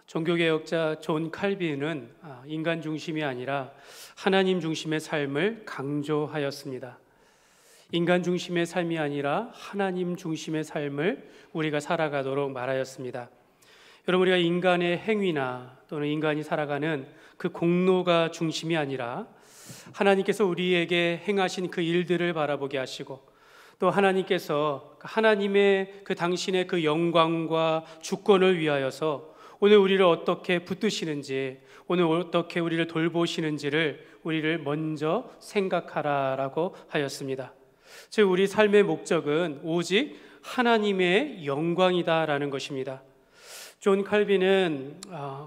종교개혁자 존 칼빈은 인간 중심이 아니라 하나님 중심의 삶을 강조하였습니다. 인간 중심의 삶이 아니라 하나님 중심의 삶을 우리가 살아가도록 말하였습니다. 여러분, 우리가 인간의 행위나 또는 인간이 살아가는 그 공로가 중심이 아니라 하나님께서 우리에게 행하신 그 일들을 바라보게 하시고, 또 하나님께서 하나님의 그 당신의 그 영광과 주권을 위하여서 오늘 우리를 어떻게 붙드시는지, 오늘 어떻게 우리를 돌보시는지를 우리를 먼저 생각하라라고 하였습니다. 즉, 우리 삶의 목적은 오직 하나님의 영광이다라는 것입니다. 존 칼빈은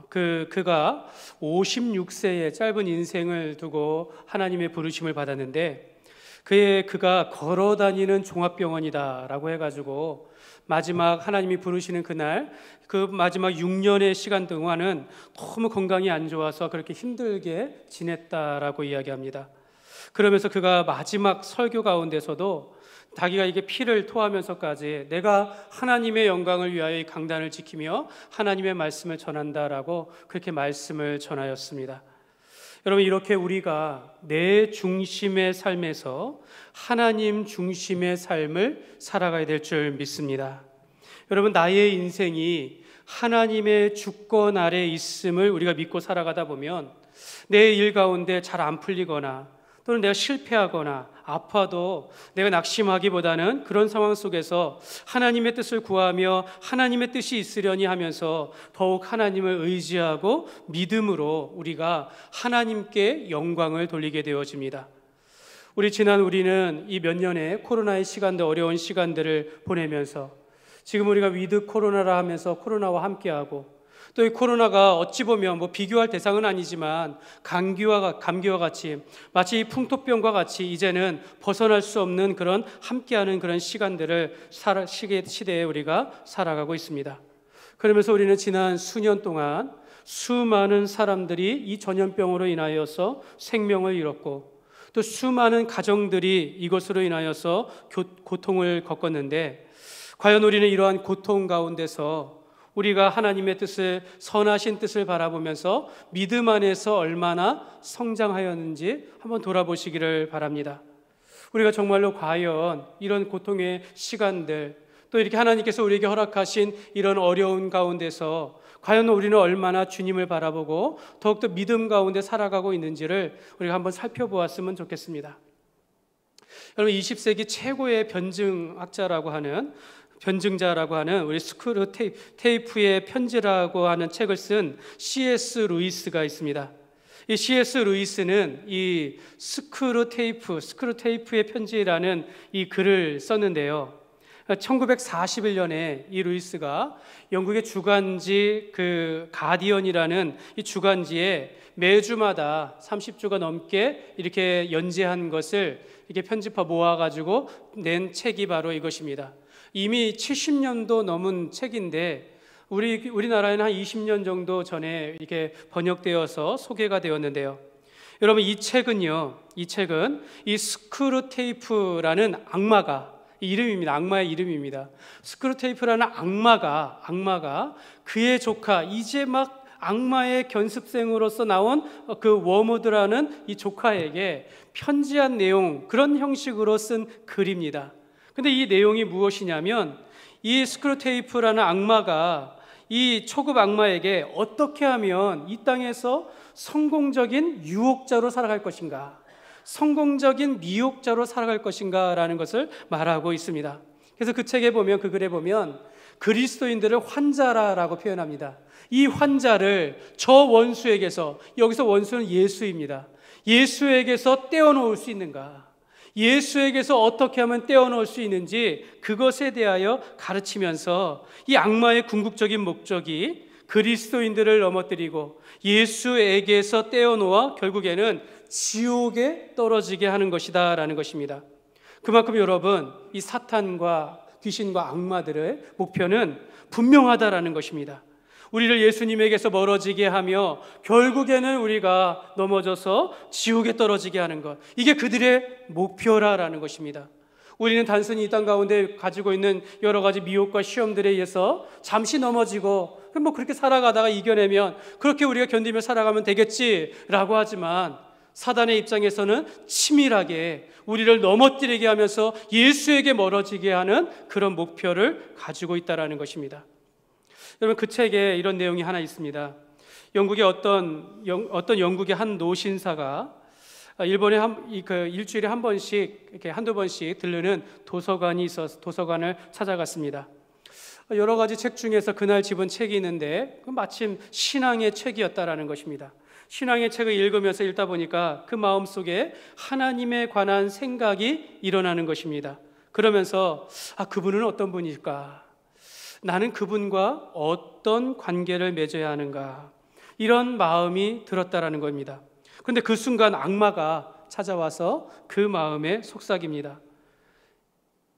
그가 56세의 짧은 인생을 두고 하나님의 부르심을 받았는데, 그가 걸어다니는 종합병원이다라고 해가지고 마지막 하나님이 부르시는 그날, 그 마지막 6년의 시간 동안은 너무 건강이 안 좋아서 그렇게 힘들게 지냈다라고 이야기합니다. 그러면서 그가 마지막 설교 가운데서도 자기가 이게 피를 토하면서까지 내가 하나님의 영광을 위하여 이 강단을 지키며 하나님의 말씀을 전한다라고 그렇게 말씀을 전하였습니다. 여러분, 이렇게 우리가 내 중심의 삶에서 하나님 중심의 삶을 살아가야 될 줄 믿습니다. 여러분, 나의 인생이 하나님의 주권 아래 있음을 우리가 믿고 살아가다 보면 내 일 가운데 잘 안 풀리거나 또는 내가 실패하거나 아파도 내가 낙심하기보다는 그런 상황 속에서 하나님의 뜻을 구하며 하나님의 뜻이 있으려니 하면서 더욱 하나님을 의지하고 믿음으로 우리가 하나님께 영광을 돌리게 되어집니다. 우리는 이 몇 년의 코로나의 시간들, 어려운 시간들을 보내면서 지금 우리가 위드 코로나라 하면서 코로나와 함께하고, 또 이 코로나가 어찌 보면 비교할 대상은 아니지만 감기와 같이 마치 이 풍토병과 같이 이제는 벗어날 수 없는 그런 함께하는 그런 시간들을 시대에 우리가 살아가고 있습니다. 그러면서 우리는 지난 수년 동안 수많은 사람들이 이 전염병으로 인하여서 생명을 잃었고, 또 수많은 가정들이 이것으로 인하여서 고통을 겪었는데, 과연 우리는 이러한 고통 가운데서 우리가 하나님의 뜻을, 선하신 뜻을 바라보면서 믿음 안에서 얼마나 성장하였는지 한번 돌아보시기를 바랍니다. 우리가 정말로 과연 이런 고통의 시간들, 또 이렇게 하나님께서 우리에게 허락하신 이런 어려운 가운데서 과연 우리는 얼마나 주님을 바라보고 더욱더 믿음 가운데 살아가고 있는지를 우리가 한번 살펴보았으면 좋겠습니다. 여러분, 20세기 최고의 변증자라고 하는 우리 스크루테이프의 편지라고 하는 책을 쓴 C.S. 루이스가 있습니다. 이 C.S. 루이스는 이 스크루테이프의 편지라는 이 글을 썼는데요. 1941년에 이 루이스가 영국의 주간지 그 가디언이라는 이 주간지에 매주마다 30주가 넘게 이렇게 연재한 것을 이렇게 편집하 모아가지고 낸 책이 바로 이것입니다. 이미 70년도 넘은 책인데 우리나라에는 한 20년 정도 전에 이렇게 번역되어서 소개가 되었는데요. 여러분, 이 책은 이 스크루테이프라는 악마의 이름입니다. 스크루테이프라는 악마가 그의 조카, 이제 막 악마의 견습생으로서 나온 그 워무드라는 이 조카에게 편지한 내용, 그런 형식으로 쓴 글입니다. 근데 이 내용이 무엇이냐면, 이 스크루테이프라는 악마가 이 초급 악마에게 어떻게 하면 이 땅에서 성공적인 유혹자로 살아갈 것인가, 성공적인 미혹자로 살아갈 것인가 라는 것을 말하고 있습니다. 그래서 그 책에 보면, 그 글에 보면 그리스도인들을 환자라고 표현합니다. 이 환자를 저 원수에게서, 여기서 원수는 예수입니다, 예수에게서 떼어놓을 수 있는가, 예수에게서 어떻게 하면 떼어놓을 수 있는지 그것에 대하여 가르치면서 이 악마의 궁극적인 목적이 그리스도인들을 넘어뜨리고 예수에게서 떼어놓아 결국에는 지옥에 떨어지게 하는 것이다 라는 것입니다. 그만큼 여러분, 이 사탄과 귀신과 악마들의 목표는 분명하다라는 것입니다. 우리를 예수님에게서 멀어지게 하며 결국에는 우리가 넘어져서 지옥에 떨어지게 하는 것, 이게 그들의 목표라는 것입니다. 우리는 단순히 이 땅 가운데 가지고 있는 여러 가지 미혹과 시험들에 의해서 잠시 넘어지고 뭐 그렇게 살아가다가 이겨내면 그렇게 우리가 견디며 살아가면 되겠지라고 하지만, 사단의 입장에서는 치밀하게 우리를 넘어뜨리게 하면서 예수에게 멀어지게 하는 그런 목표를 가지고 있다는 것입니다. 여러분, 그 책에 이런 내용이 하나 있습니다. 영국의 어떤 영국의 한 노신사가 일본에 일주일에 한 번씩, 이렇게 한두 번씩 들르는 도서관이 있어서 도서관을 찾아갔습니다. 여러 가지 책 중에서 그날 집은 책이 있는데 마침 신앙의 책이었다라는 것입니다. 신앙의 책을 읽으면서 읽다 보니까 그 마음속에 하나님에 관한 생각이 일어나는 것입니다. 그러면서 그분은 어떤 분일까? 나는 그분과 어떤 관계를 맺어야 하는가? 이런 마음이 들었다라는 겁니다. 그런데 그 순간 악마가 찾아와서 그 마음에 속삭입니다.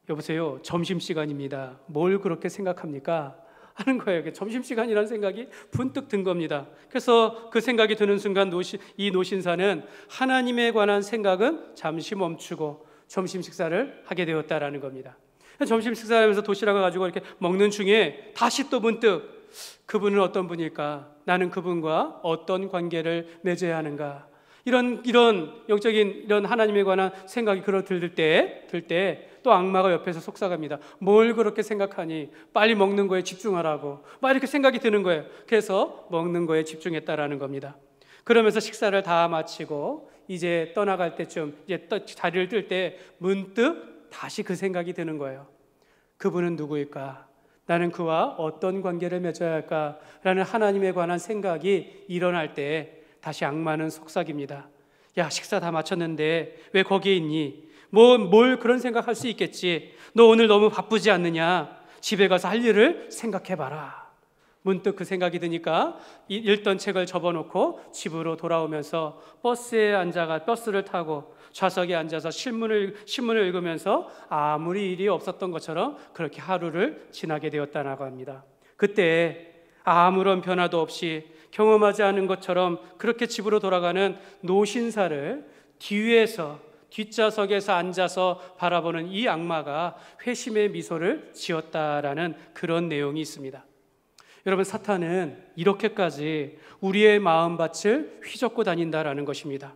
여보세요, 점심시간입니다. 뭘 그렇게 생각합니까? 하는 거예요. 점심시간이라는 생각이 분뜩 든 겁니다. 그래서 그 생각이 드는 순간 이 노신사는 하나님에 관한 생각은 잠시 멈추고 점심 식사를 하게 되었다라는 겁니다. 점심 식사를 하면서 도시락을 가지고 이렇게 먹는 중에 다시 또 문득 그분은 어떤 분일까? 나는 그분과 어떤 관계를 맺어야 하는가? 이런 영적인 이런 하나님에 관한 생각이 들을 때 또 악마가 옆에서 속삭입니다. 뭘 그렇게 생각하니? 빨리 먹는 거에 집중하라고. 막 이렇게 생각이 드는 거예요. 그래서 먹는 거에 집중했다라는 겁니다. 그러면서 식사를 다 마치고 이제 떠나갈 때쯤, 이제 자리를 뜰 때 문득 다시 그 생각이 드는 거예요. 그분은 누구일까? 나는 그와 어떤 관계를 맺어야 할까? 라는 하나님에 관한 생각이 일어날 때 다시 악마는 속삭입니다. 야, 식사 다 마쳤는데 왜 거기에 있니? 뭘 그런 생각할 수 있겠지. 너 오늘 너무 바쁘지 않느냐? 집에 가서 할 일을 생각해봐라. 문득 그 생각이 드니까 읽던 책을 접어놓고 집으로 돌아오면서 버스를 타고 좌석에 앉아서 신문을 읽으면서 아무리 일이 없었던 것처럼 그렇게 하루를 지나게 되었다고 합니다. 그때 아무런 변화도 없이 경험하지 않은 것처럼 그렇게 집으로 돌아가는 노신사를 뒷좌석에서 앉아서 바라보는 이 악마가 회심의 미소를 지었다라는 그런 내용이 있습니다. 여러분, 사탄은 이렇게까지 우리의 마음밭을 휘젓고 다닌다라는 것입니다.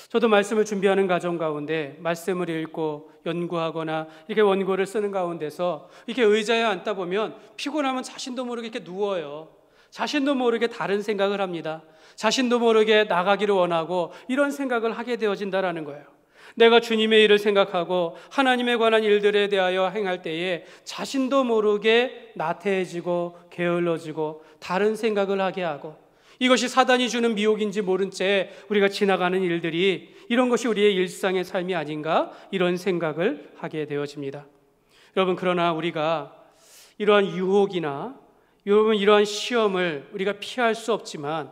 저도 말씀을 준비하는 과정 가운데 말씀을 읽고 연구하거나 이렇게 원고를 쓰는 가운데서 이렇게 의자에 앉다 보면 피곤하면 자신도 모르게 이렇게 누워요. 자신도 모르게 다른 생각을 합니다. 자신도 모르게 나가기를 원하고 이런 생각을 하게 되어진다라는 거예요. 내가 주님의 일을 생각하고 하나님에 관한 일들에 대하여 행할 때에 자신도 모르게 나태해지고 게을러지고 다른 생각을 하게 하고, 이것이 사단이 주는 미혹인지 모른 채 우리가 지나가는 일들이 이런 것이 우리의 일상의 삶이 아닌가, 이런 생각을 하게 되어집니다. 여러분, 그러나 우리가 이러한 유혹이나 이러한 시험을 우리가 피할 수 없지만,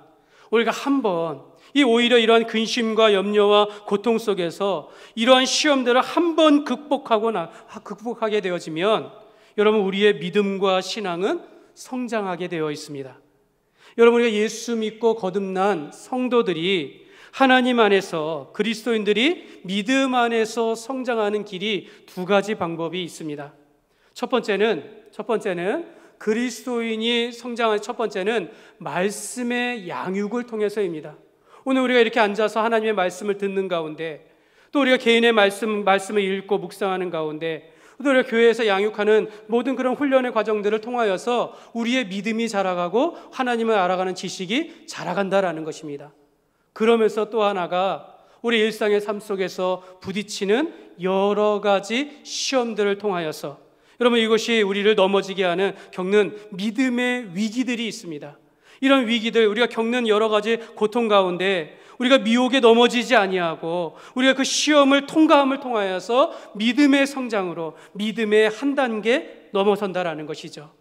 우리가 한번 오히려 이러한 근심과 염려와 고통 속에서 이러한 시험들을 한번 극복하게 되어지면 여러분, 우리의 믿음과 신앙은 성장하게 되어 있습니다. 여러분, 우리가 예수 믿고 거듭난 성도들이 하나님 안에서, 그리스도인들이 믿음 안에서 성장하는 길이 두 가지 방법이 있습니다. 첫 번째는 그리스도인이 성장하는 첫 번째는 말씀의 양육을 통해서입니다. 오늘 우리가 이렇게 앉아서 하나님의 말씀을 듣는 가운데, 또 우리가 개인의 말씀을 읽고 묵상하는 가운데, 또 우리가 교회에서 양육하는 모든 그런 훈련의 과정들을 통하여서 우리의 믿음이 자라가고 하나님을 알아가는 지식이 자라간다라는 것입니다. 그러면서 또 하나가 우리 일상의 삶 속에서 부딪히는 여러 가지 시험들을 통하여서, 여러분, 이것이 우리를 넘어지게 하는 겪는 믿음의 위기들이 있습니다. 이런 위기들, 우리가 겪는 여러 가지 고통 가운데 우리가 미혹에 넘어지지 아니하고 우리가 그 시험을 통과함을 통하여서 믿음의 성장으로 믿음의 한 단계 넘어선다라는 것이죠.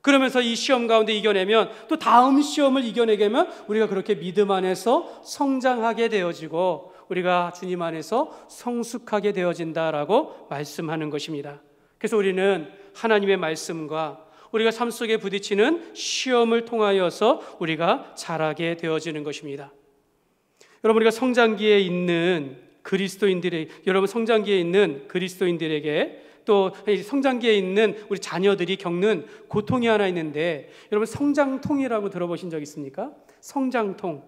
그러면서 이 시험 가운데 이겨내면 또 다음 시험을 이겨내게 하면 우리가 그렇게 믿음 안에서 성장하게 되어지고 우리가 주님 안에서 성숙하게 되어진다라고 말씀하는 것입니다. 그래서 우리는 하나님의 말씀과 우리가 삶 속에 부딪히는 시험을 통하여서 우리가 자라게 되어지는 것입니다. 여러분, 우리가 성장기에 있는 여러분 성장기에 있는 그리스도인들에게 또 성장기에 있는 우리 자녀들이 겪는 고통이 하나 있는데, 여러분 성장통이라고 들어보신 적 있습니까? 성장통.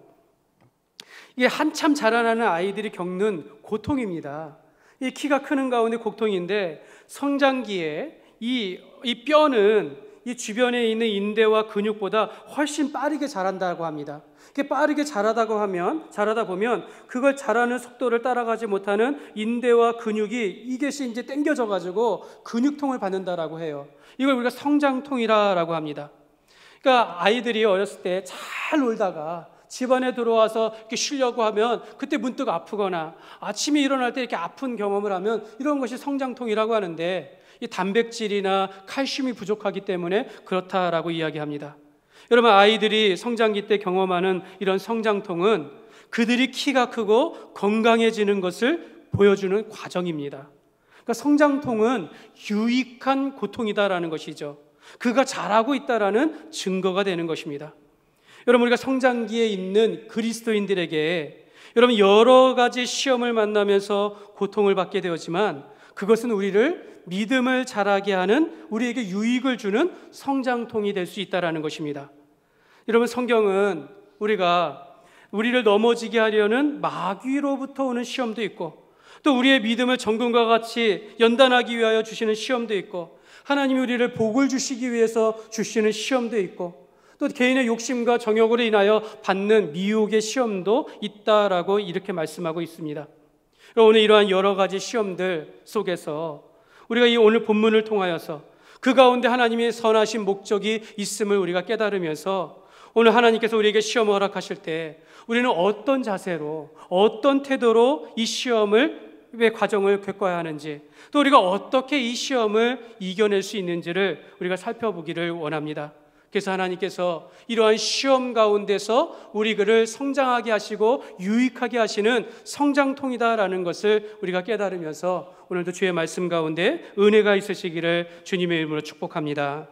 이게 한참 자라나는 아이들이 겪는 고통입니다. 이 키가 크는 가운데 고통인데, 성장기에 이 뼈는 이 주변에 있는 인대와 근육보다 훨씬 빠르게 자란다고 합니다. 이렇게 빠르게 자라다 보면 그걸 자라는 속도를 따라가지 못하는 인대와 근육이 이것이 이제 당겨져 가지고 근육통을 받는다라고 해요. 이걸 우리가 성장통이라고 합니다. 그러니까 아이들이 어렸을 때 잘 놀다가 집안에 들어와서 이렇게 쉬려고 하면 그때 문득 아프거나 아침에 일어날 때 이렇게 아픈 경험을 하면 이런 것이 성장통이라고 하는데, 이 단백질이나 칼슘이 부족하기 때문에 그렇다라고 이야기합니다. 여러분, 아이들이 성장기 때 경험하는 이런 성장통은 그들이 키가 크고 건강해지는 것을 보여주는 과정입니다. 그러니까 성장통은 유익한 고통이다라는 것이죠. 그가 잘하고 있다라는 증거가 되는 것입니다. 여러분, 우리가 성장기에 있는 그리스도인들에게 여러분 여러 가지 시험을 만나면서 고통을 받게 되었지만, 그것은 우리를 믿음을 자라게 하는, 우리에게 유익을 주는 성장통이 될 수 있다는 것입니다. 여러분, 성경은 우리를 넘어지게 하려는 마귀로부터 오는 시험도 있고, 또 우리의 믿음을 정금과 같이 연단하기 위하여 주시는 시험도 있고, 하나님이 우리를 복을 주시기 위해서 주시는 시험도 있고, 또 개인의 욕심과 정욕으로 인하여 받는 미혹의 시험도 있다라고 이렇게 말씀하고 있습니다. 오늘 이러한 여러 가지 시험들 속에서 우리가 이 오늘 본문을 통하여서 그 가운데 하나님의 선하신 목적이 있음을 우리가 깨달으면서, 오늘 하나님께서 우리에게 시험을 허락하실 때 우리는 어떤 자세로, 어떤 태도로 이 시험의 과정을 겪어야 하는지, 또 우리가 어떻게 이 시험을 이겨낼 수 있는지를 우리가 살펴보기를 원합니다. 그래서 하나님께서 이러한 시험 가운데서 우리를 성장하게 하시고 유익하게 하시는 성장통이다라는 것을 우리가 깨달으면서 오늘도 주의 말씀 가운데 은혜가 있으시기를 주님의 이름으로 축복합니다.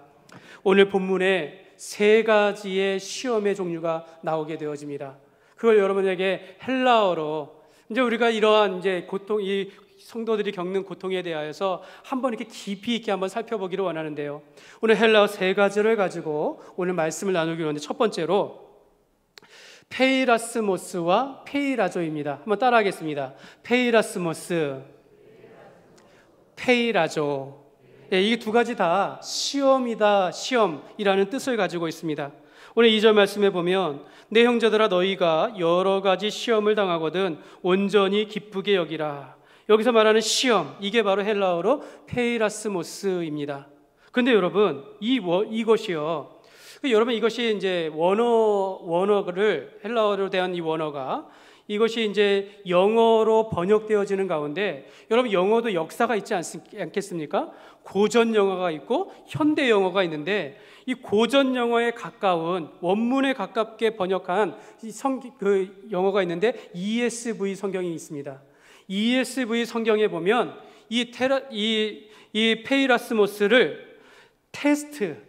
오늘 본문에 3가지의 시험의 종류가 나오게 되어집니다. 그걸 여러분에게 헬라어로, 이제 우리가 이러한 이제 고통, 이 성도들이 겪는 고통에 대하여서 한번 이렇게 깊이 있게 한번 살펴보기를 원하는데요. 오늘 헬라어 3가지를 가지고 오늘 말씀을 나누기로 하는데, 첫 번째로 페이라스모스와 페이라조입니다. 한번 따라하겠습니다. 페이라스모스, 페이라조. 이 2가지 다 시험이다, 시험이라는 뜻을 가지고 있습니다. 오늘 2절 말씀에 보면, 내 형제들아 너희가 여러 가지 시험을 당하거든 온전히 기쁘게 여기라. 여기서 말하는 시험, 이게 바로 헬라어로 페이라스모스입니다. 근데 여러분, 이것이요, 여러분 이것이 이제 원어를, 헬라어로 대한 이 원어가, 이것이 이제 영어로 번역되어지는 가운데, 여러분 영어도 역사가 있지 않겠습니까? 고전 영어가 있고 현대 영어가 있는데, 이 고전 영어에 가까운, 원문에 가깝게 번역한 그 영어가 있는데 ESV 성경이 있습니다. ESV 성경에 보면 이 페이라스모스를 테스트,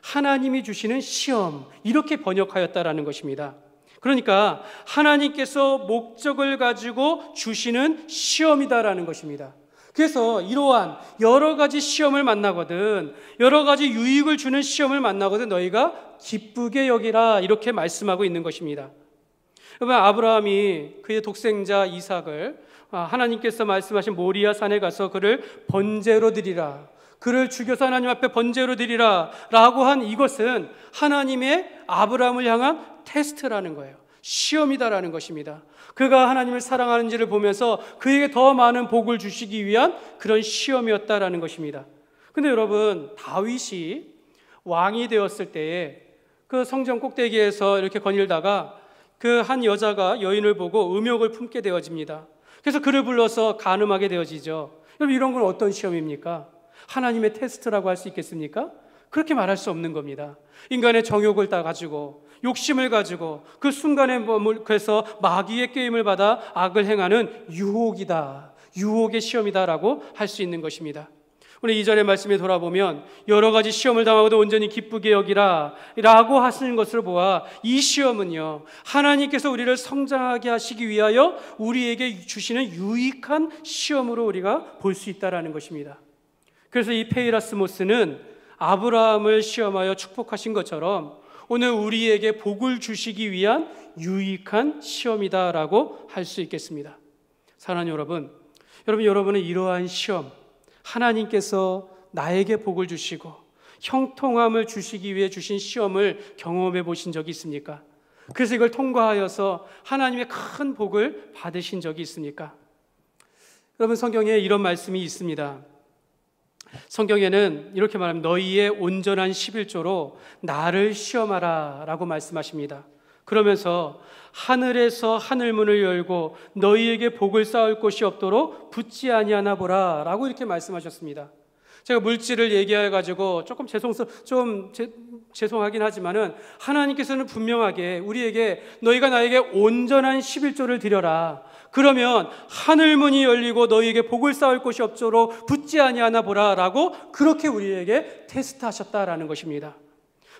하나님이 주시는 시험, 이렇게 번역하였다라는 것입니다. 그러니까 하나님께서 목적을 가지고 주시는 시험이다라는 것입니다. 그래서 이러한 여러 가지 시험을 만나거든, 여러 가지 유익을 주는 시험을 만나거든 너희가 기쁘게 여기라, 이렇게 말씀하고 있는 것입니다. 여러분, 아브라함이 그의 독생자 이삭을 하나님께서 말씀하신 모리아 산에 가서 그를 번제로 드리라, 그를 죽여서 하나님 앞에 번제로 드리라 라고 한 이것은 하나님의 아브라함을 향한 테스트라는 거예요. 시험이다라는 것입니다. 그가 하나님을 사랑하는지를 보면서 그에게 더 많은 복을 주시기 위한 그런 시험이었다라는 것입니다. 근데 여러분, 다윗이 왕이 되었을 때에 그 성전 꼭대기에서 이렇게 거닐다가 그 한 여자가 여인을 보고 음욕을 품게 되어집니다. 그래서 그를 불러서 간음하게 되어지죠. 여러분, 이런 건 어떤 시험입니까? 하나님의 테스트라고 할 수 있겠습니까? 그렇게 말할 수 없는 겁니다. 인간의 정욕을 다 가지고, 욕심을 가지고 그 순간에 그래서 마귀의 게임을 받아 악을 행하는 유혹이다, 유혹의 시험이다라고 할 수 있는 것입니다. 우리 이전의 말씀에 돌아보면 여러 가지 시험을 당하고도 온전히 기쁘게 여기라 라고 하시는 것을 보아 이 시험은요, 하나님께서 우리를 성장하게 하시기 위하여 우리에게 주시는 유익한 시험으로 우리가 볼 수 있다는 것입니다. 그래서 이 페이라스모스는 아브라함을 시험하여 축복하신 것처럼 오늘 우리에게 복을 주시기 위한 유익한 시험이다라고 할 수 있겠습니다. 사랑하는 여러분은 이러한 시험, 하나님께서 나에게 복을 주시고 형통함을 주시기 위해 주신 시험을 경험해 보신 적이 있습니까? 그래서 이걸 통과하여서 하나님의 큰 복을 받으신 적이 있습니까? 여러분, 성경에 이런 말씀이 있습니다. 성경에는 이렇게 말합니다. 너희의 온전한 11조로 나를 시험하라 라고 말씀하십니다. 그러면서 하늘에서 하늘문을 열고 너희에게 복을 쌓을 곳이 없도록 붙지 아니하나 보라 라고 이렇게 말씀하셨습니다. 제가 물질을 얘기해가지고 조금 죄송하긴 하지만은 하나님께서는 분명하게 우리에게 너희가 나에게 온전한 11조를 드려라. 그러면 하늘문이 열리고 너희에게 복을 쌓을 곳이 없도록 붙지 아니하나 보라 라고 그렇게 우리에게 테스트하셨다라는 것입니다.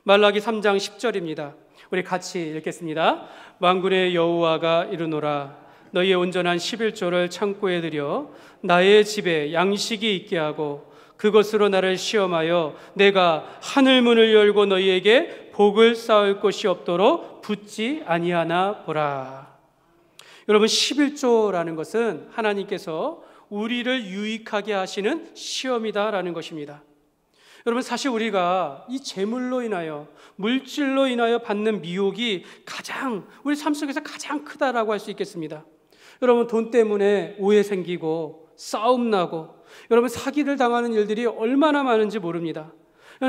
말라기 3장 10절입니다. 우리 같이 읽겠습니다. 만군의 여호와가 이르노라 너희의 온전한 11조를 창고에 들여 나의 집에 양식이 있게 하고 그것으로 나를 시험하여 내가 하늘문을 열고 너희에게 복을 쌓을 곳이 없도록 붙지 아니하나 보라. 여러분, 11조라는 것은 하나님께서 우리를 유익하게 하시는 시험이다라는 것입니다. 여러분, 사실 우리가 이 재물로 인하여, 물질로 인하여 받는 미혹이 우리 삶 속에서 가장 크다라고 할 수 있겠습니다. 여러분, 돈 때문에 오해 생기고 싸움 나고 여러분, 사기를 당하는 일들이 얼마나 많은지 모릅니다.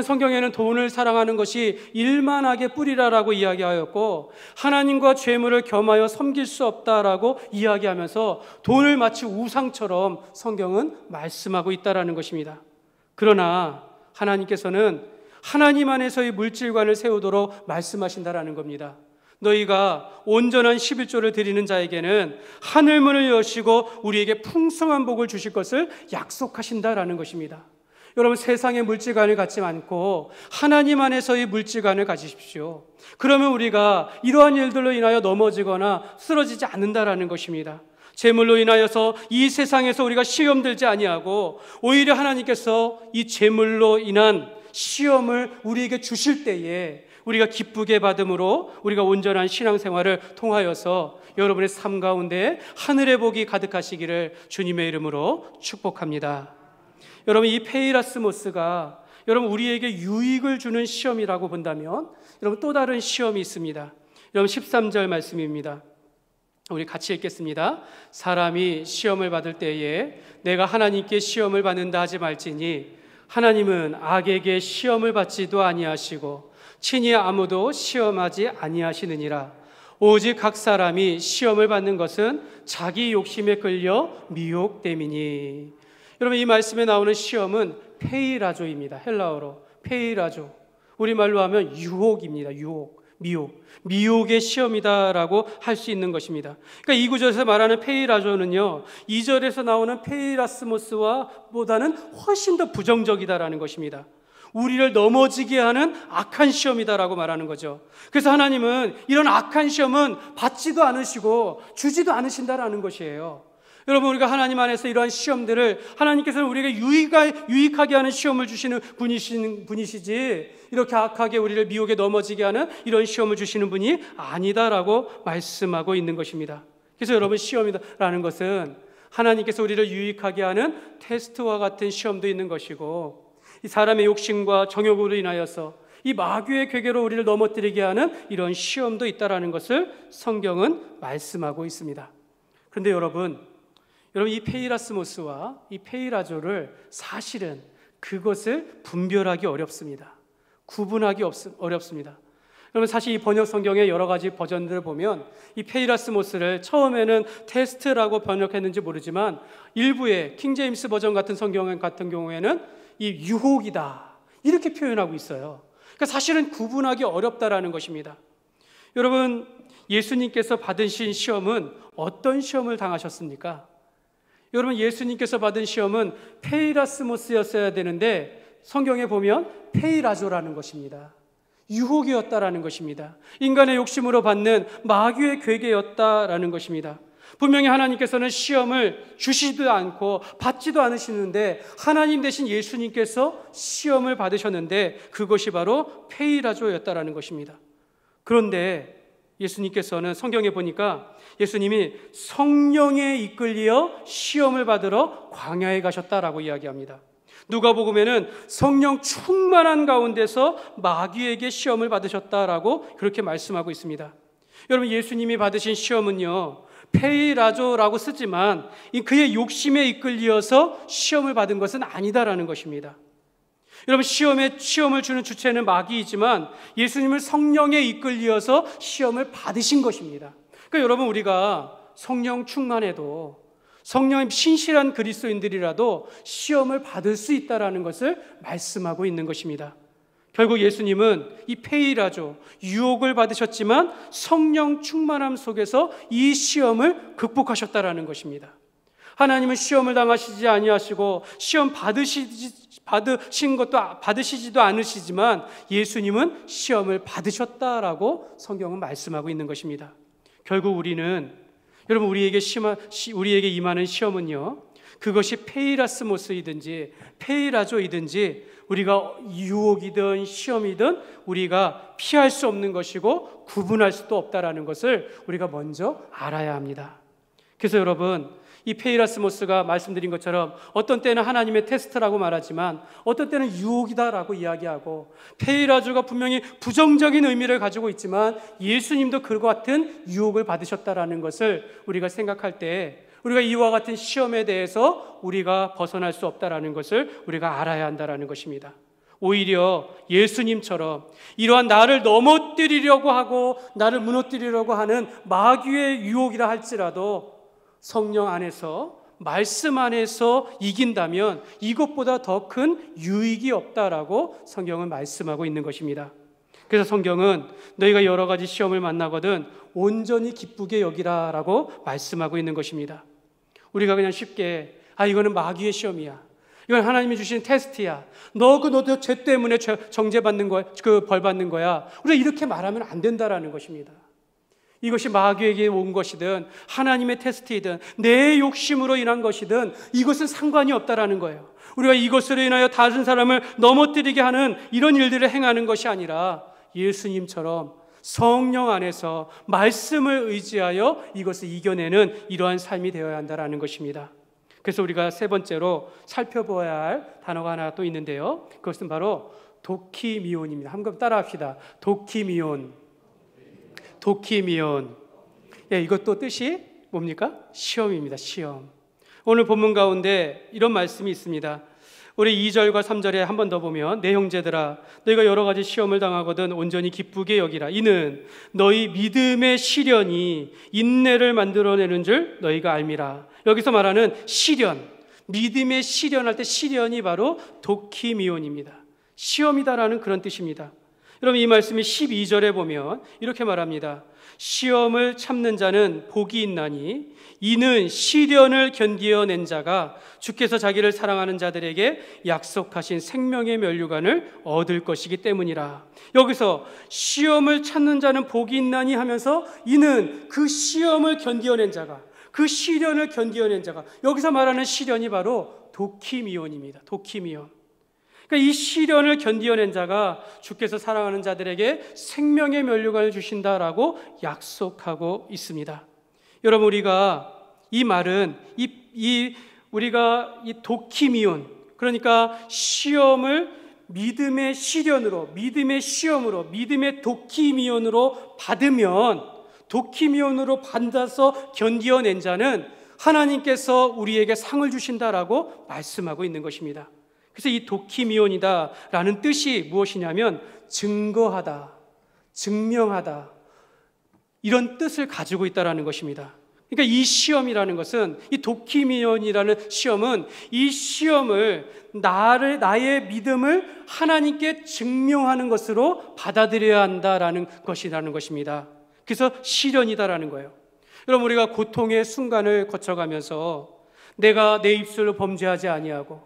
성경에는 돈을 사랑하는 것이 일만하게 뿌리라라고 이야기하였고 하나님과 재물을 겸하여 섬길 수 없다라고 이야기하면서 돈을 마치 우상처럼 성경은 말씀하고 있다라는 것입니다. 그러나 하나님께서는 하나님 안에서의 물질관을 세우도록 말씀하신다라는 겁니다. 너희가 온전한 11조를 드리는 자에게는 하늘문을 여시고 우리에게 풍성한 복을 주실 것을 약속하신다라는 것입니다. 여러분, 세상의 물질관을 갖지 않고 하나님 안에서의 물질관을 가지십시오. 그러면 우리가 이러한 일들로 인하여 넘어지거나 쓰러지지 않는다라는 것입니다. 재물로 인하여서 이 세상에서 우리가 시험 들지 아니하고 오히려 하나님께서 이 재물로 인한 시험을 우리에게 주실 때에 우리가 기쁘게 받음으로 우리가 온전한 신앙생활을 통하여서 여러분의 삶 가운데 하늘의 복이 가득하시기를 주님의 이름으로 축복합니다. 여러분, 이 페이라스모스가 여러분 우리에게 유익을 주는 시험이라고 본다면 여러분 또 다른 시험이 있습니다. 여러분 13절 말씀입니다. 우리 같이 읽겠습니다. 사람이 시험을 받을 때에 내가 하나님께 시험을 받는다 하지 말지니 하나님은 악에게 시험을 받지도 아니하시고 친히 아무도 시험하지 아니하시느니라. 오직 각 사람이 시험을 받는 것은 자기 욕심에 끌려 미혹됨이니. 여러분, 이 말씀에 나오는 시험은 페이라조입니다. 헬라어로 페이라조, 우리말로 하면 유혹입니다. 미혹의 시험이다라고 할 수 있는 것입니다. 그러니까 이 구절에서 말하는 페이라조는요, 2절에서 나오는 페이라스모스와 보다는 훨씬 더 부정적이다라는 것입니다. 우리를 넘어지게 하는 악한 시험이다라고 말하는 거죠. 그래서 하나님은 이런 악한 시험은 받지도 않으시고 주지도 않으신다라는 것이에요. 여러분, 우리가 하나님 안에서 이러한 시험들을 하나님께서는 우리에게 유익하게 하는 시험을 주시는 분이시지 이렇게 악하게 우리를 미혹에 넘어지게 하는 이런 시험을 주시는 분이 아니다라고 말씀하고 있는 것입니다. 그래서 여러분, 시험이라는 것은 하나님께서 우리를 유익하게 하는 테스트와 같은 시험도 있는 것이고 이 사람의 욕심과 정욕으로 인하여서 이 마귀의 괴계로 우리를 넘어뜨리게 하는 이런 시험도 있다라는 것을 성경은 말씀하고 있습니다. 그런데 여러분, 이 페이라스모스와 이 페이라조를 사실은 그것을 분별하기 어렵습니다. 구분하기 어렵습니다. 여러분, 사실 이 번역 성경의 여러 가지 버전들을 보면 이 페이라스모스를 처음에는 테스트라고 번역했는지 모르지만 일부의 킹제임스 버전 같은 성경 같은 경우에는 이 유혹이다 이렇게 표현하고 있어요. 그러니까 사실은 구분하기 어렵다라는 것입니다. 여러분, 예수님께서 받으신 시험은 어떤 시험을 당하셨습니까? 여러분, 예수님께서 받은 시험은 페이라스모스였어야 되는데 성경에 보면 페이라조라는 것입니다. 유혹이었다라는 것입니다. 인간의 욕심으로 받는 마귀의 괴계였다라는 것입니다. 분명히 하나님께서는 시험을 주시지도 않고 받지도 않으시는데 하나님 대신 예수님께서 시험을 받으셨는데 그것이 바로 페이라조였다라는 것입니다. 그런데 예수님께서는 성경에 보니까 예수님이 성령에 이끌려 시험을 받으러 광야에 가셨다라고 이야기합니다. 누가복음에는 성령 충만한 가운데서 마귀에게 시험을 받으셨다라고 그렇게 말씀하고 있습니다. 여러분, 예수님이 받으신 시험은요, 페이라조라고 쓰지만 그의 욕심에 이끌려서 시험을 받은 것은 아니다라는 것입니다. 여러분, 시험을 주는 주체는 마귀이지만 예수님을 성령에 이끌려서 시험을 받으신 것입니다. 그러니까 여러분, 우리가 성령 충만해도 성령의 신실한 그리스도인들이라도 시험을 받을 수 있다는 것을 말씀하고 있는 것입니다. 결국 예수님은 이 페이라조, 유혹을 받으셨지만 성령 충만함 속에서 이 시험을 극복하셨다는 것입니다. 하나님은 시험을 당하시지 아니하시고 시험 받으시지도 않으시지만 예수님은 시험을 받으셨다라고 성경은 말씀하고 있는 것입니다. 결국 여러분, 우리에게 임하는 시험은요, 그것이 페이라스모스이든지 페이라조이든지 우리가 유혹이든 시험이든 우리가 피할 수 없는 것이고 구분할 수도 없다라는 것을 우리가 먼저 알아야 합니다. 그래서 여러분, 이 페이라스모스가 말씀드린 것처럼 어떤 때는 하나님의 테스트라고 말하지만 어떤 때는 유혹이다라고 이야기하고, 페이라조가 분명히 부정적인 의미를 가지고 있지만 예수님도 그와 같은 유혹을 받으셨다라는 것을 우리가 생각할 때 우리가 이와 같은 시험에 대해서 우리가 벗어날 수 없다라는 것을 우리가 알아야 한다라는 것입니다. 오히려 예수님처럼 이러한 나를 넘어뜨리려고 하고 나를 무너뜨리려고 하는 마귀의 유혹이라 할지라도 성령 안에서, 말씀 안에서 이긴다면 이것보다 더 큰 유익이 없다라고 성경은 말씀하고 있는 것입니다. 그래서 성경은 너희가 여러 가지 시험을 만나거든 온전히 기쁘게 여기라라고 말씀하고 있는 것입니다. 우리가 그냥 쉽게 이거는 마귀의 시험이야, 이건 하나님이 주신 테스트야, 너도 죄 때문에 정죄받는 거야, 벌 받는 거야, 우리가 이렇게 말하면 안 된다라는 것입니다. 이것이 마귀에게 온 것이든 하나님의 테스트이든 내 욕심으로 인한 것이든 이것은 상관이 없다라는 거예요. 우리가 이것으로 인하여 다른 사람을 넘어뜨리게 하는 이런 일들을 행하는 것이 아니라 예수님처럼 성령 안에서 말씀을 의지하여 이것을 이겨내는 이러한 삶이 되어야 한다라는 것입니다. 그래서 우리가 세 번째로 살펴보아야 할 단어가 하나 또 있는데요, 그것은 바로 도키미온입니다. 한번 따라합시다. 도키미온. 이것도 뜻이 뭡니까? 시험입니다. 시험. 오늘 본문 가운데 이런 말씀이 있습니다. 우리 2절과 3절에 한 번 더 보면, 내 형제들아 너희가 여러 가지 시험을 당하거든 온전히 기쁘게 여기라. 이는 너희 믿음의 시련이 인내를 만들어내는 줄 너희가 알미라. 여기서 말하는 시련, 믿음의 시련할 때 시련이 바로 도키미온입니다. 시험이다라는 그런 뜻입니다. 여러분, 이 말씀이 12절에 보면 이렇게 말합니다. 시험을 참는 자는 복이 있나니 이는 시련을 견디어낸 자가 주께서 자기를 사랑하는 자들에게 약속하신 생명의 면류관을 얻을 것이기 때문이라. 여기서 시험을 참는 자는 복이 있나니 하면서 이는 그 시험을 견디어낸 자가, 그 시련을 견디어낸 자가, 여기서 말하는 시련이 바로 도키미온입니다. 도키미온. 그러니까 이 시련을 견디어낸 자가 주께서 사랑하는 자들에게 생명의 면류관을 주신다라고 약속하고 있습니다. 여러분, 우리가 이 말은 우리가 이 도키미온, 그러니까 시험을 믿음의 시련으로, 믿음의 시험으로, 믿음의 도키미온으로 받아서 견디어낸 자는 하나님께서 우리에게 상을 주신다라고 말씀하고 있는 것입니다. 그래서 이 도키미온이다라는 뜻이 무엇이냐면 증거하다, 증명하다, 이런 뜻을 가지고 있다라는 것입니다. 그러니까 이 시험이라는 것은, 이 도키미온이라는 시험은 이 시험을 나의 믿음을 하나님께 증명하는 것으로 받아들여야 한다라는 것이라는 것입니다. 그래서 시련이다라는 거예요. 여러분, 우리가 고통의 순간을 거쳐가면서 내가 내 입술로 범죄하지 아니하고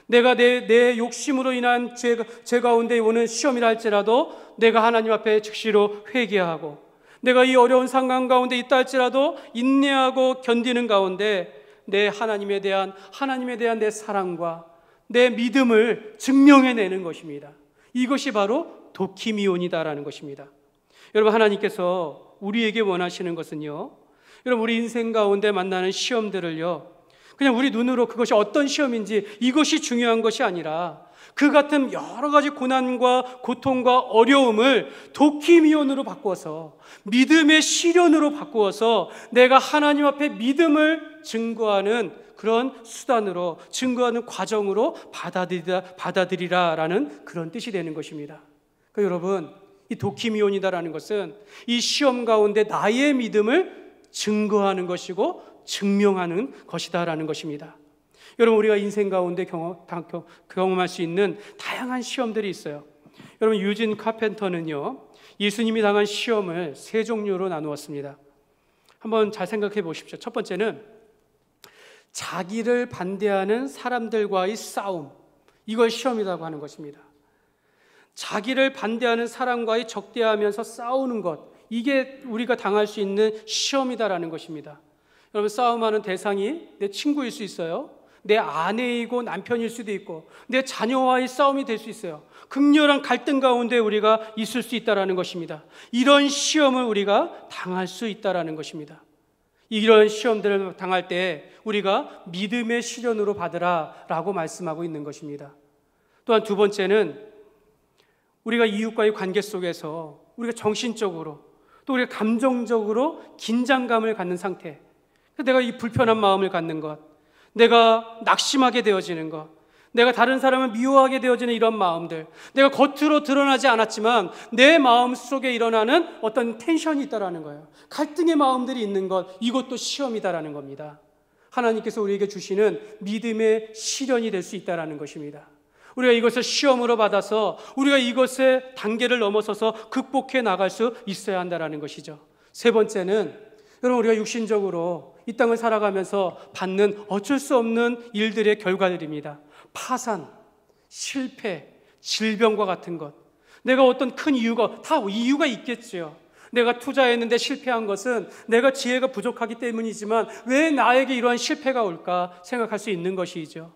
내가 내 욕심으로 인한 죄 가운데 오는 시험이라 할지라도 내가 하나님 앞에 즉시로 회개하고 내가 이 어려운 상황 가운데 있다 할지라도 인내하고 견디는 가운데 내 하나님에 대한 내 사랑과 내 믿음을 증명해내는 것입니다. 이것이 바로 도키미온이다라는 것입니다. 여러분, 하나님께서 우리에게 원하시는 것은요, 여러분, 우리 인생 가운데 만나는 시험들을요, 그냥 우리 눈으로 그것이 어떤 시험인지 이것이 중요한 것이 아니라 그 같은 여러 가지 고난과 고통과 어려움을 도키미온으로 바꾸어서 믿음의 시련으로 바꾸어서 내가 하나님 앞에 믿음을 증거하는 그런 수단으로, 증거하는 과정으로 받아들이라라는 그런 뜻이 되는 것입니다. 그러니까 여러분, 이 도키미온이다라는 것은 이 시험 가운데 나의 믿음을 증거하는 것이고 증명하는 것이다라는 것입니다. 여러분, 우리가 인생 가운데 경험할 수 있는 다양한 시험들이 있어요. 여러분, 유진 카펜터는요, 예수님이 당한 시험을 세 종류로 나누었습니다. 한번 잘 생각해 보십시오. 첫 번째는 자기를 반대하는 사람들과의 싸움, 이걸 시험이라고 하는 것입니다. 자기를 반대하는 사람과의 적대하면서 싸우는 것, 이게 우리가 당할 수 있는 시험이다라는 것입니다. 여러분, 싸움하는 대상이 내 친구일 수 있어요. 내 아내이고 남편일 수도 있고 내 자녀와의 싸움이 될 수 있어요. 극렬한 갈등 가운데 우리가 있을 수 있다는 것입니다. 이런 시험을 우리가 당할 수 있다는 것입니다. 이런 시험들을 당할 때 우리가 믿음의 시련으로 받으라라고 말씀하고 있는 것입니다. 또한 두 번째는 우리가 이웃과의 관계 속에서 우리가 정신적으로 또 우리가 감정적으로 긴장감을 갖는 상태, 내가 이 불편한 마음을 갖는 것, 내가 낙심하게 되어지는 것, 내가 다른 사람을 미워하게 되어지는 이런 마음들, 내가 겉으로 드러나지 않았지만 내 마음 속에 일어나는 어떤 텐션이 있다라는 거예요. 갈등의 마음들이 있는 것, 이것도 시험이다라는 겁니다. 하나님께서 우리에게 주시는 믿음의 시련이 될 수 있다라는 것입니다. 우리가 이것을 시험으로 받아서 우리가 이것의 단계를 넘어서서 극복해 나갈 수 있어야 한다라는 것이죠. 세 번째는 여러분, 우리가 육신적으로 이 땅을 살아가면서 받는 어쩔 수 없는 일들의 결과들입니다. 파산, 실패, 질병과 같은 것, 내가 어떤 큰 이유가, 다 이유가 있겠죠. 내가 투자했는데 실패한 것은 내가 지혜가 부족하기 때문이지만 왜 나에게 이러한 실패가 올까 생각할 수 있는 것이죠.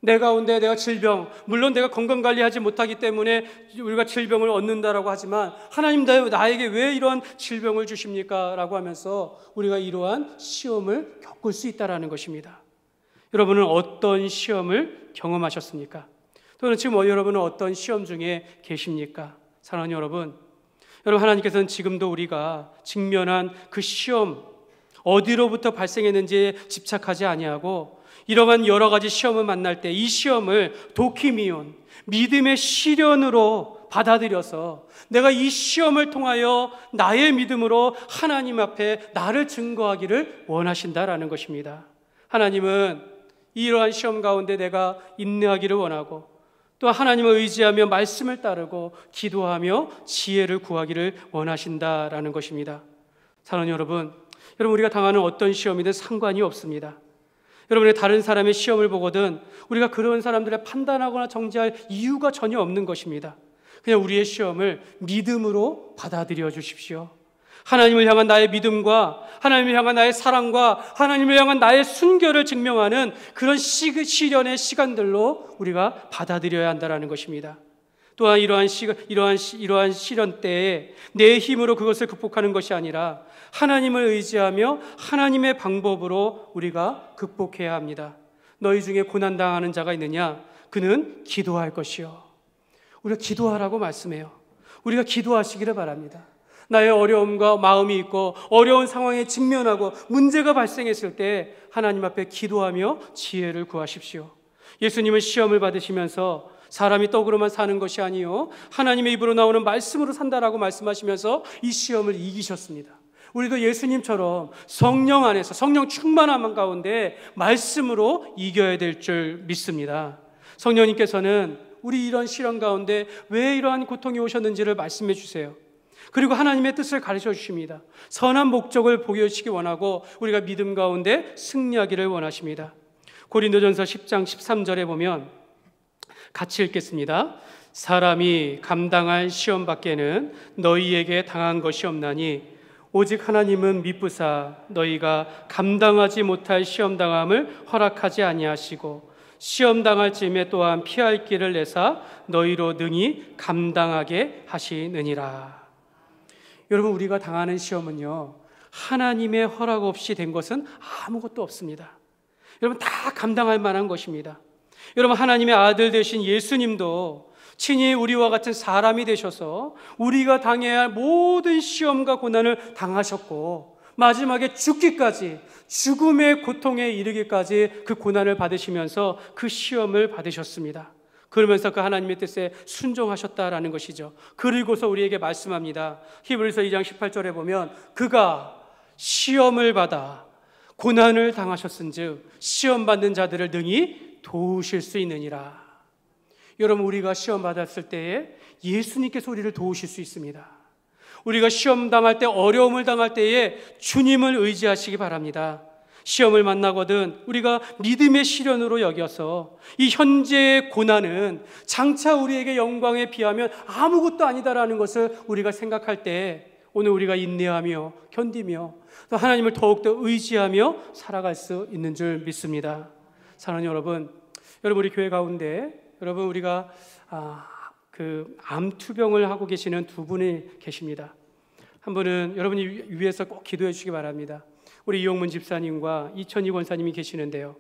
내 가운데 내가 질병, 물론 내가 건강관리하지 못하기 때문에 우리가 질병을 얻는다라고 하지만 하나님, 나에게 왜 이러한 질병을 주십니까? 라고 하면서 우리가 이러한 시험을 겪을 수 있다는 것입니다. 여러분은 어떤 시험을 경험하셨습니까? 또는 지금 여러분은 어떤 시험 중에 계십니까? 사랑하는 여러분, 하나님께서는 지금도 우리가 직면한 그 시험, 어디로부터 발생했는지에 집착하지 아니하고 이러한 여러 가지 시험을 만날 때 이 시험을 도키미온, 믿음의 시련으로 받아들여서 내가 이 시험을 통하여 나의 믿음으로 하나님 앞에 나를 증거하기를 원하신다라는 것입니다. 하나님은 이러한 시험 가운데 내가 인내하기를 원하고 또 하나님을 의지하며 말씀을 따르고 기도하며 지혜를 구하기를 원하신다라는 것입니다. 사랑하는 여러분, 우리가 당하는 어떤 시험이든 상관이 없습니다. 여러분의 다른 사람의 시험을 보거든 우리가 그런 사람들을 판단하거나 정죄할 이유가 전혀 없는 것입니다. 그냥 우리의 시험을 믿음으로 받아들여 주십시오. 하나님을 향한 나의 믿음과 하나님을 향한 나의 사랑과 하나님을 향한 나의 순결을 증명하는 그런 시련의 시간들로 우리가 받아들여야 한다는 것입니다. 또한 이러한 시련 때에 내 힘으로 그것을 극복하는 것이 아니라 하나님을 의지하며 하나님의 방법으로 우리가 극복해야 합니다. 너희 중에 고난당하는 자가 있느냐? 그는 기도할 것이요. 우리가 기도하라고 말씀해요. 우리가 기도하시기를 바랍니다. 나의 어려움과 마음이 있고 어려운 상황에 직면하고 문제가 발생했을 때 하나님 앞에 기도하며 지혜를 구하십시오. 예수님은 시험을 받으시면서 사람이 떡으로만 사는 것이 아니요 하나님의 입으로 나오는 말씀으로 산다라고 말씀하시면서 이 시험을 이기셨습니다. 우리도 예수님처럼 성령 안에서 성령 충만함 가운데 말씀으로 이겨야 될 줄 믿습니다. 성령님께서는 우리 이런 시련 가운데 왜 이러한 고통이 오셨는지를 말씀해 주세요. 그리고 하나님의 뜻을 가르쳐 주십니다. 선한 목적을 보여주시기 원하고 우리가 믿음 가운데 승리하기를 원하십니다. 고린도전서 10장 13절에 보면 같이 읽겠습니다. 사람이 감당할 시험 밖에는 너희에게 당한 것이 없나니 오직 하나님은 미쁘사 너희가 감당하지 못할 시험 당함을 허락하지 아니하시고 시험 당할 쯤에 또한 피할 길을 내사 너희로 능히 감당하게 하시느니라. 여러분, 우리가 당하는 시험은요, 하나님의 허락 없이 된 것은 아무것도 없습니다. 여러분, 다 감당할 만한 것입니다. 여러분, 하나님의 아들 되신 예수님도 친히 우리와 같은 사람이 되셔서 우리가 당해야 할 모든 시험과 고난을 당하셨고 마지막에 죽기까지, 죽음의 고통에 이르기까지 그 고난을 받으시면서 그 시험을 받으셨습니다. 그러면서 그 하나님의 뜻에 순종하셨다라는 것이죠. 그리고서 우리에게 말씀합니다. 히브리서 2장 18절에 보면 그가 시험을 받아 고난을 당하셨은즉 시험 받는 자들을 능히 도우실 수 있느니라. 여러분, 우리가 시험 받았을 때에 예수님께서 우리를 도우실 수 있습니다. 우리가 시험 당할 때, 어려움을 당할 때에 주님을 의지하시기 바랍니다. 시험을 만나거든 우리가 믿음의 시련으로 여겨서 이 현재의 고난은 장차 우리에게 영광에 비하면 아무것도 아니다라는 것을 우리가 생각할 때 오늘 우리가 인내하며 견디며 또 하나님을 더욱더 의지하며 살아갈 수 있는 줄 믿습니다. 사랑하는 여러분, 우리 교회 가운데 여러분, 우리가 그 암투병을 하고 계시는 두 분이 계십니다. 한 분은 여러분이 위에서 꼭 기도해 주시기 바랍니다. 우리 이용문 집사님과 이천희 권사님이 계시는데요.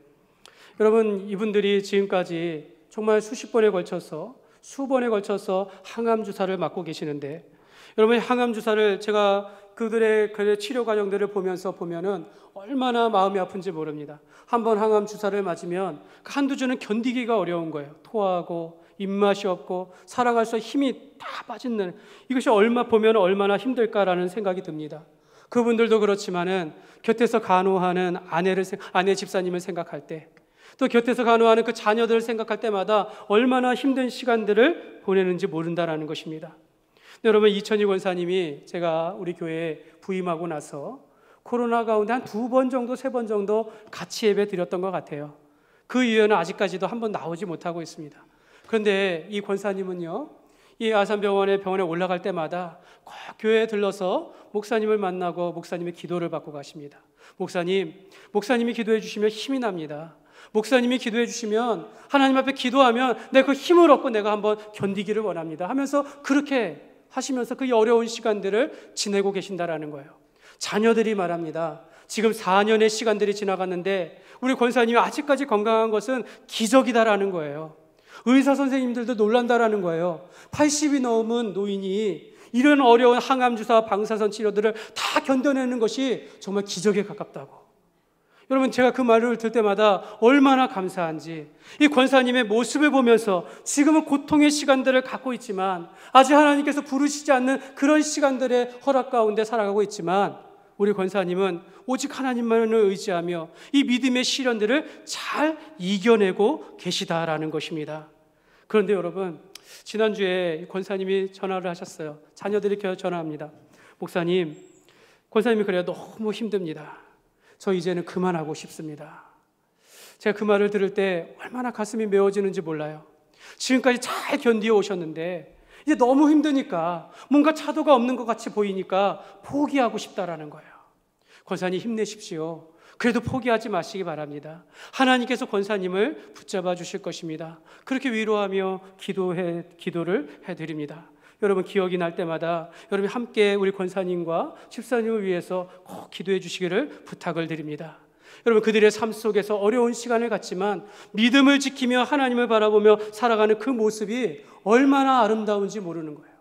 여러분, 이분들이 지금까지 정말 수십 번에 걸쳐서, 수번에 걸쳐서 항암 주사를 맞고 계시는데, 여러분, 항암 주사를 제가 그들의 치료 과정들을 보면은 얼마나 마음이 아픈지 모릅니다. 한번 항암 주사를 맞으면 한두 주는 견디기가 어려운 거예요. 토하고 입맛이 없고 살아갈 힘이 다 빠지는, 이것이 보면 얼마나 힘들까라는 생각이 듭니다. 그분들도 그렇지만은 곁에서 간호하는 아내 집사님을 생각할 때, 또 곁에서 간호하는 그 자녀들을 생각할 때마다 얼마나 힘든 시간들을 보내는지 모른다라는 것입니다. 여러분, 이천희 권사님이 제가 우리 교회에 부임하고 나서 코로나 가운데 한 2번 정도, 3번 정도 같이 예배 드렸던 것 같아요. 그 이유는 아직까지도 한 번 나오지 못하고 있습니다. 그런데 이 권사님은요, 이 아산병원에 올라갈 때마다 꼭 교회에 들러서 목사님을 만나고 목사님의 기도를 받고 가십니다. 목사님이 기도해 주시면 힘이 납니다. 목사님이 기도해 주시면 하나님 앞에 기도하면 내가 그 힘을 얻고 내가 한번 견디기를 원합니다 하면서 그렇게 하시면서 그 어려운 시간들을 지내고 계신다라는 거예요. 자녀들이 말합니다. 지금 4년의 시간들이 지나갔는데 우리 권사님이 아직까지 건강한 것은 기적이다라는 거예요. 의사 선생님들도 놀란다라는 거예요. 80이 넘은 노인이 이런 어려운 항암주사, 방사선 치료들을 다 견뎌내는 것이 정말 기적에 가깝다고. 여러분, 제가 그 말을 들 때마다 얼마나 감사한지, 이 권사님의 모습을 보면서 지금은 고통의 시간들을 갖고 있지만 아직 하나님께서 부르시지 않는 그런 시간들의 허락 가운데 살아가고 있지만 우리 권사님은 오직 하나님만을 의지하며 이 믿음의 시련들을 잘 이겨내고 계시다라는 것입니다. 그런데 여러분, 지난주에 권사님이 전화를 하셨어요. 자녀들이 전화합니다. 목사님, 권사님이 그래요. 너무 힘듭니다. 저 이제는 그만하고 싶습니다. 제가 그 말을 들을 때 얼마나 가슴이 메워지는지 몰라요. 지금까지 잘 견디어 오셨는데 이제 너무 힘드니까 뭔가 차도가 없는 것 같이 보이니까 포기하고 싶다라는 거예요. 권사님, 힘내십시오. 그래도 포기하지 마시기 바랍니다. 하나님께서 권사님을 붙잡아 주실 것입니다. 그렇게 위로하며 기도를 해드립니다. 여러분, 기억이 날 때마다 여러분 함께 우리 권사님과 집사님을 위해서 꼭 기도해 주시기를 부탁을 드립니다. 여러분, 그들의 삶 속에서 어려운 시간을 갖지만 믿음을 지키며 하나님을 바라보며 살아가는 그 모습이 얼마나 아름다운지 모르는 거예요.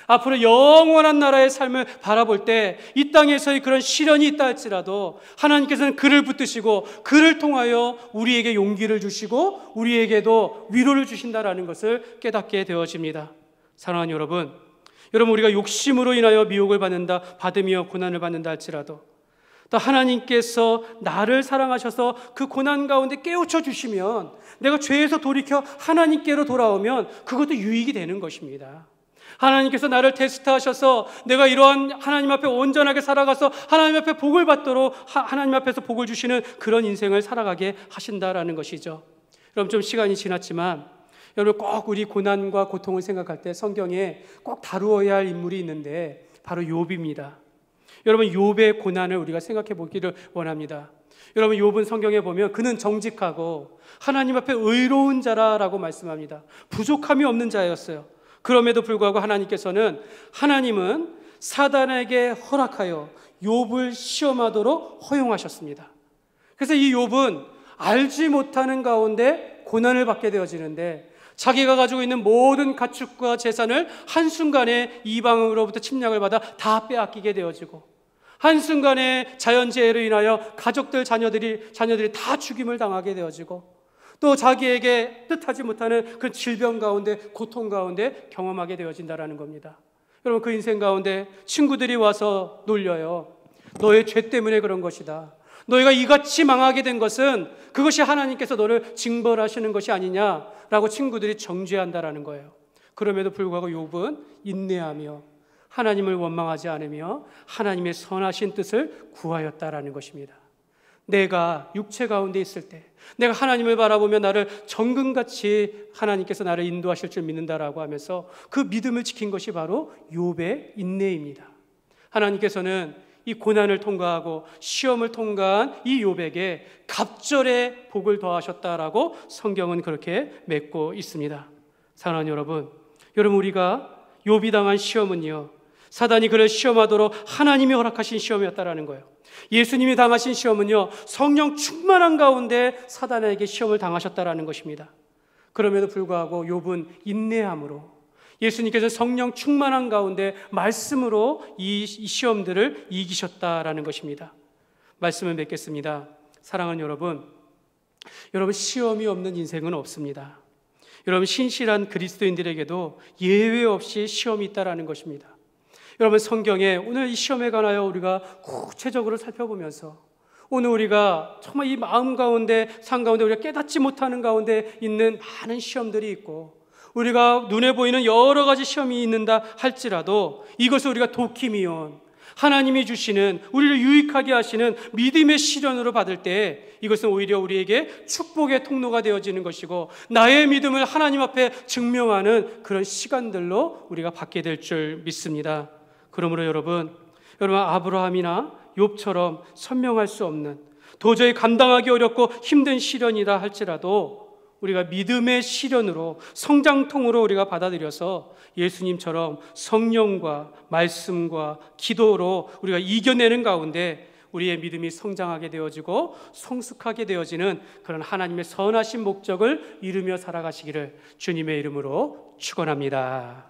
앞으로 영원한 나라의 삶을 바라볼 때 이 땅에서의 그런 시련이 있다 할지라도 하나님께서는 그를 붙드시고 그를 통하여 우리에게 용기를 주시고 우리에게도 위로를 주신다라는 것을 깨닫게 되어집니다. 사랑하는 여러분, 우리가 욕심으로 인하여 미혹을 받으며 고난을 받는다 할지라도 또 하나님께서 나를 사랑하셔서 그 고난 가운데 깨우쳐 주시면 내가 죄에서 돌이켜 하나님께로 돌아오면 그것도 유익이 되는 것입니다. 하나님께서 나를 테스트하셔서 내가 이러한 하나님 앞에 온전하게 살아가서 하나님 앞에 복을 받도록 하나님 앞에서 복을 주시는 그런 인생을 살아가게 하신다라는 것이죠. 여러분, 좀 시간이 지났지만 여러분, 꼭 우리 고난과 고통을 생각할 때 성경에 꼭 다루어야 할 인물이 있는데 바로 욥입니다. 여러분, 욥의 고난을 우리가 생각해 보기를 원합니다. 여러분, 욥은 성경에 보면 그는 정직하고 하나님 앞에 의로운 자라라고 말씀합니다. 부족함이 없는 자였어요. 그럼에도 불구하고 하나님은 사단에게 허락하여 욥을 시험하도록 허용하셨습니다. 그래서 이 욥은 알지 못하는 가운데 고난을 받게 되어지는데 자기가 가지고 있는 모든 가축과 재산을 한순간에 이방으로부터 침략을 받아 다 빼앗기게 되어지고, 한순간에 자연재해로 인하여 가족들, 자녀들이 다 죽임을 당하게 되어지고, 또 자기에게 뜻하지 못하는 그 질병 가운데, 고통 가운데 경험하게 되어진다라는 겁니다. 여러분, 그 인생 가운데 친구들이 와서 놀려요. 너의 죄 때문에 그런 것이다. 너희가 이같이 망하게 된 것은 그것이 하나님께서 너를 징벌하시는 것이 아니냐라고 친구들이 정죄한다라는 거예요. 그럼에도 불구하고 욥은 인내하며 하나님을 원망하지 않으며 하나님의 선하신 뜻을 구하였다라는 것입니다. 내가 육체 가운데 있을 때 내가 하나님을 바라보며 나를 정금같이 하나님께서 나를 인도하실 줄 믿는다라고 하면서 그 믿음을 지킨 것이 바로 욥의 인내입니다. 하나님께서는 이 고난을 통과하고 시험을 통과한 이 욥에게 갑절의 복을 더하셨다라고 성경은 그렇게 맺고 있습니다. 사랑하는 여러분, 우리가 욥이 당한 시험은요, 사단이 그를 시험하도록 하나님이 허락하신 시험이었다라는 거예요. 예수님이 당하신 시험은요, 성령 충만한 가운데 사단에게 시험을 당하셨다라는 것입니다. 그럼에도 불구하고 욥은 인내함으로 예수님께서 성령 충만한 가운데 말씀으로 이 시험들을 이기셨다라는 것입니다. 말씀을 맺겠습니다. 사랑하는 여러분, 시험이 없는 인생은 없습니다. 여러분, 신실한 그리스도인들에게도 예외 없이 시험이 있다라는 것입니다. 여러분, 성경에 오늘 이 시험에 관하여 우리가 구체적으로 살펴보면서 오늘 우리가 정말 이 마음 가운데, 삶 가운데 우리가 깨닫지 못하는 가운데 있는 많은 시험들이 있고, 우리가 눈에 보이는 여러 가지 시험이 있는다 할지라도 이것을 우리가 도키미온, 하나님이 주시는, 우리를 유익하게 하시는 믿음의 시련으로 받을 때 이것은 오히려 우리에게 축복의 통로가 되어지는 것이고, 나의 믿음을 하나님 앞에 증명하는 그런 시간들로 우리가 받게 될 줄 믿습니다. 그러므로 여러분, 아브라함이나 욥처럼 선명할 수 없는, 도저히 감당하기 어렵고 힘든 시련이라 할지라도 우리가 믿음의 시련으로, 성장통으로 우리가 받아들여서 예수님처럼 성령과 말씀과 기도로 우리가 이겨내는 가운데 우리의 믿음이 성장하게 되어지고 성숙하게 되어지는 그런 하나님의 선하신 목적을 이루며 살아가시기를 주님의 이름으로 축원합니다.